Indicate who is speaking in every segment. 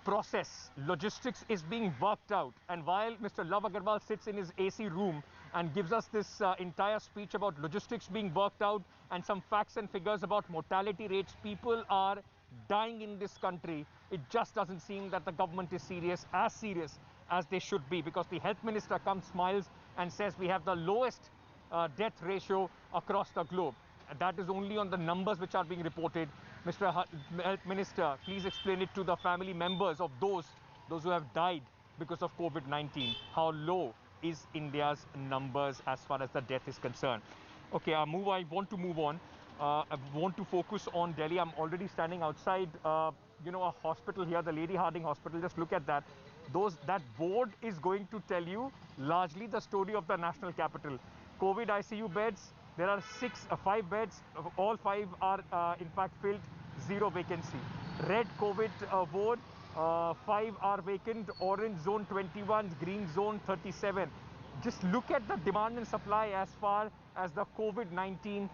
Speaker 1: process, logistics is being worked out, and while Mr. Love Agarwal sits in his AC room and gives us this entire speech about logistics being worked out and some facts and figures about mortality rates, people are dying in this country. It just doesn't seem that the government is serious as they should be, because the health minister comes, smiles and says we have the lowest death ratio across the globe. That is only on the numbers which are being reported. Mr. Health Minister, please explain it to the family members of those who have died because of COVID-19. How low is India's numbers as far as the death is concerned? Okay, I want to move on. I want to focus on Delhi. I'm already standing outside, a hospital here, the Lady Harding Hospital. Just look at that. That board is going to tell you largely the story of the national capital. COVID ICU beds, there are 5 beds, all 5 are in fact filled, 0 vacancy. Red COVID ward, 5 are vacant, orange zone 21, green zone 37. Just look at the demand and supply as far as the COVID-19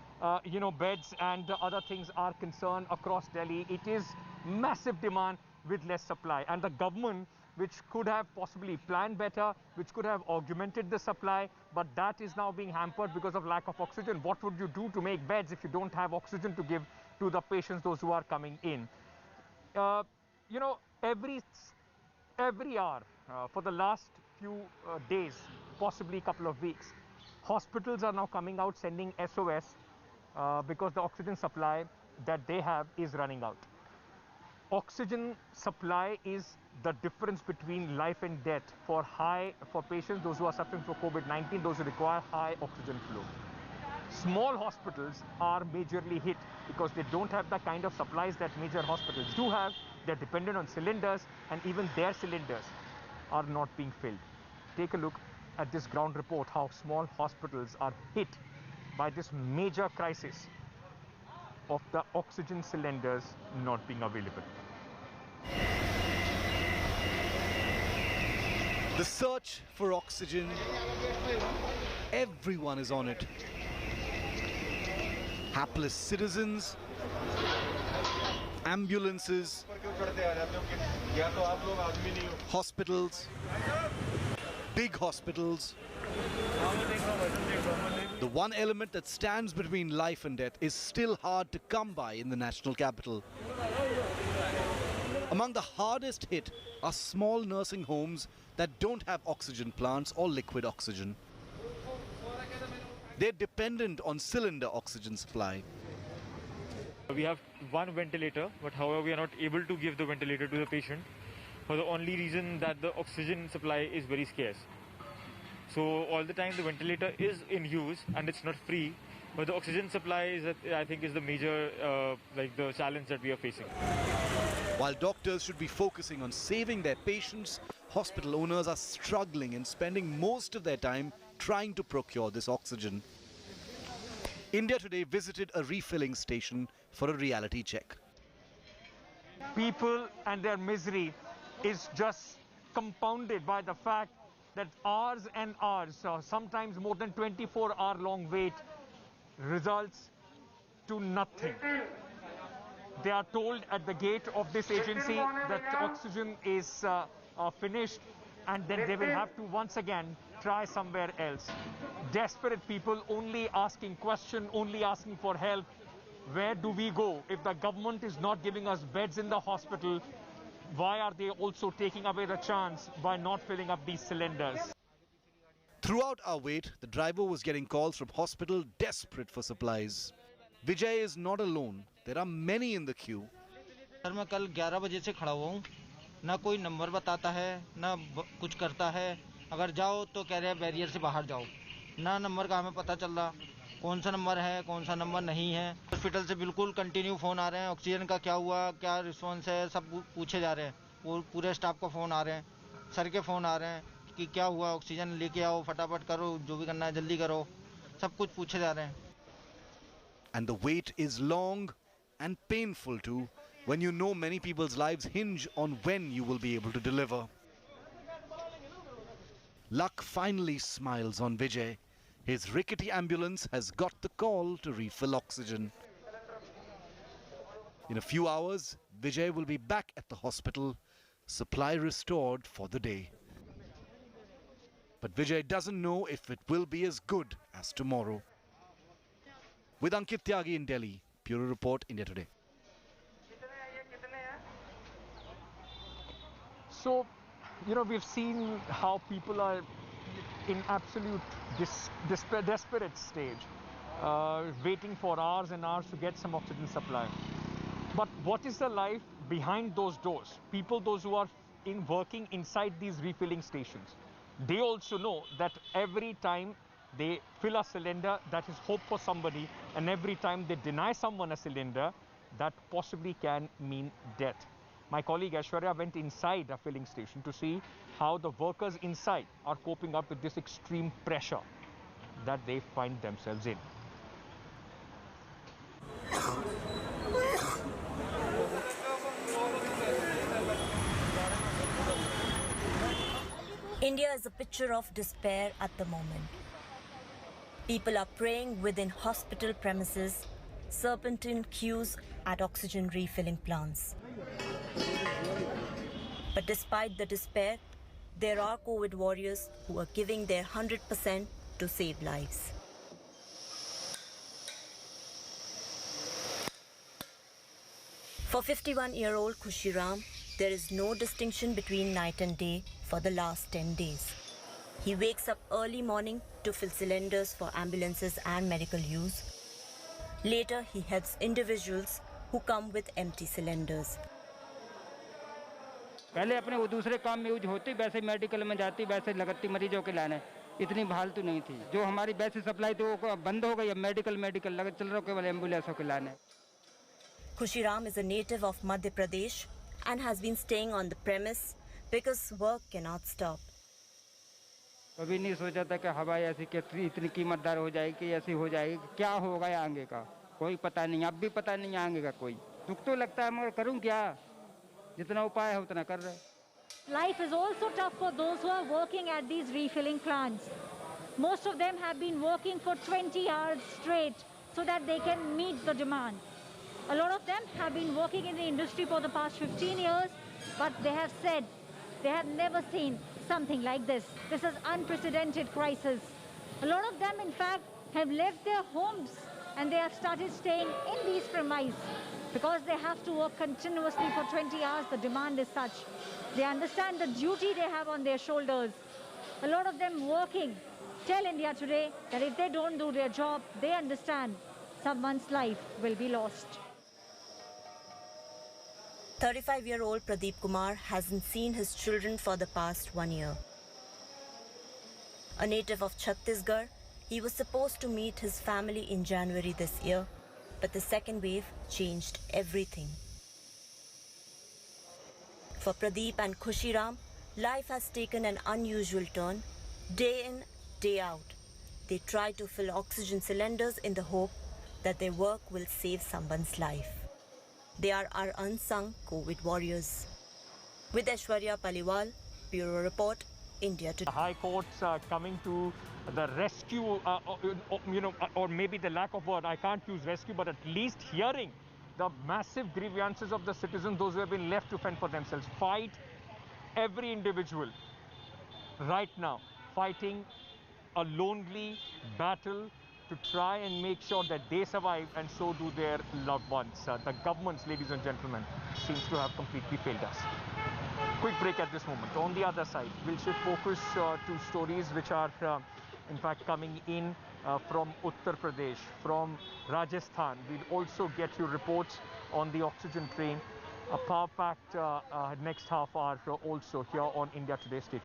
Speaker 1: beds and other things are concerned across Delhi. It is massive demand with less supply, and the government, which could have possibly planned better, which could have augmented the supply, but that is now being hampered because of lack of oxygen. What would you do to make beds if you don't have oxygen to give to the patients, those who are coming in? Every hour for the last few days, possibly a couple of weeks, hospitals are now coming out sending SOS because the oxygen supply that they have is running out. Oxygen supply is the difference between life and death for patients, those who are suffering from COVID-19, those who require high oxygen flow. Small hospitals are majorly hit because they don't have the kind of supplies that major hospitals do have. They're dependent on cylinders, and even their cylinders are not being filled. Take a look at this ground report, how small hospitals are hit by this major crisis of the oxygen cylinders not being available.
Speaker 2: The search for oxygen, everyone is on it. Hapless citizens, ambulances, hospitals, big hospitals. The one element that stands between life and death is still hard to come by in the national capital. Among the hardest hit are small nursing homes that don't have oxygen plants or liquid oxygen. They're dependent on cylinder oxygen supply.
Speaker 3: We have 1 ventilator, but however we are not able to give the ventilator to the patient for the only reason that the oxygen supply is very scarce. So all the time the ventilator is in use and it's not free, but the oxygen supply is, I think, is the major the challenge that we are facing.
Speaker 2: While doctors should be focusing on saving their patients, hospital owners are struggling and spending most of their time trying to procure this oxygen. India Today visited a refilling station for a reality check.
Speaker 1: People and their misery is just compounded by the fact that hours and hours, sometimes more than 24-hour-long wait, results to nothing. They are told at the gate of this agency that oxygen is finished, and then they will have to once again try somewhere else. Desperate people only asking questions, only asking for help. Where do we go if the government is not giving us beds in the hospital? Why are they also taking away the chance by not filling up these cylinders?
Speaker 2: Throughout our wait, the driver was getting calls from hospital desperate for supplies. Vijay is not alone. There are many in the queue.
Speaker 4: Sir मैं कल 11 बजे से खड़ा हुआ हूँ, ना कोई number बताता है, ना कुछ करता है. अगर जाओ तो कह रहे हैं बैरियर से बाहर जाओ. ना नंबर का हमें पता चल रहा, कौन सा नंबर है, कौन सा नंबर नहीं है. हॉस्पिटल से बिल्कुल कंटिन्यू फ़ोन आ रहे हैं, ऑक्सीजन का क्या हुआ, क्या रिस्पॉन्स है, सब पूछे जा रहे हैं. वो पूरे स्टाफ का फ़ोन आ रहे हैं, सर के फ़ोन आ रहे हैं कि क्या हुआ, ऑक्सीजन लेके आओ, फटाफट करो, जो भी करना है जल्दी करो. सब कुछ पूछे जा रहे हैं.
Speaker 2: And the wait is long and painful too, when you know many people's lives hinge on when you will be able to deliver. Luck finally smiles on Vijay. His rickety ambulance has got the call to refill oxygen. In a few hours, Vijay will be back at the hospital supply restored for the day. But Vijay doesn't know if it will be as good as tomorrow. With Ankit Tyagi in Delhi, Bureau Report, India Today.
Speaker 1: So, we've seen how people are in absolute desperate stage, waiting for hours and hours to get some oxygen supply. But what is the life behind those doors? People, those who are working inside these refilling stations, they also know that every time they fill a cylinder, that is hope for somebody, and every time they deny someone a cylinder, that possibly can mean death. My colleague Aishwarya went inside a filling station to see how the workers inside are coping up with this extreme pressure that they find themselves in.
Speaker 5: India is a picture of despair at the moment. People are praying within hospital premises, serpentine queues at oxygen refilling plants. But despite the despair, there are COVID warriors who are giving their 100% to save lives. For 51-year-old Khushiram, there is no distinction between night and day for the last 10 days. He wakes up early morning to fill cylinders for ambulances and medical use. Later, he helps individuals who come with empty cylinders.
Speaker 6: पहले अपने वो दूसरे काम में use होती, वैसे medical में जाती, वैसे लगती मरीजों के लाने, इतनी फालतू नहीं थी. जो हमारी वैसे सप्लाई तो बंद हो गई, अब मेडिकल लगा चल रहा केवल एम्बुलेंसों के लाने.
Speaker 5: Khushiram is a native of Madhya Pradesh and has been staying on the premise because work cannot stop.
Speaker 6: कभी नहीं सोचा था कि हवाई ऐसी इतनी कीमतदार हो जाएगी कि ऐसी हो जाएगी. क्या होगा आगे का कोई पता नहीं, अब भी पता नहीं आगे का कोई. दुख तो लगता है मगर करूं क्या, जितना उपाय है उतना कर रहे.
Speaker 7: Life is also tough for those who are working at these refilling plants. Most of them have been working for 20 hours straight so that they can meet the demand. A lot of them have been working in the industry for the past 15 years, but they have said they have never seen something like this. This is unprecedented crisis. A lot of them, in fact, have left their homes and they have started staying in these premises because they have to work continuously for 20 hours. The demand is such. They understand the duty they have on their shoulders. A lot of them working tell India Today that if they don't do their job, they understand someone's life will be lost.
Speaker 5: 35-year-old Pradeep Kumar hasn't seen his children for the past 1 year. A native of Chhattisgarh, he was supposed to meet his family in January this year, but the second wave changed everything. For Pradeep and Khushiram, life has taken an unusual turn. Day in, day out, they try to fill oxygen cylinders in the hope that their work will save someone's life. They are our unsung COVID warriors. With Aishwarya Paliwal, Bureau Report, India Today.
Speaker 1: The High Court's coming to the rescue, or maybe the lack of word. I can't use rescue, but at least hearing the massive grievances of the citizens, those who have been left to fend for themselves. Fight every individual right now, fighting a lonely battle to try and make sure that they survive, and so do their loved ones. The governments, ladies and gentlemen, seems to have completely failed us. Quick break at this moment. On the other side, we'll shift focus to stories which are in fact coming in from Uttar Pradesh, from Rajasthan. We'll also get you reports on the oxygen train. A power packed next half hour also here on India Today. Stay tuned.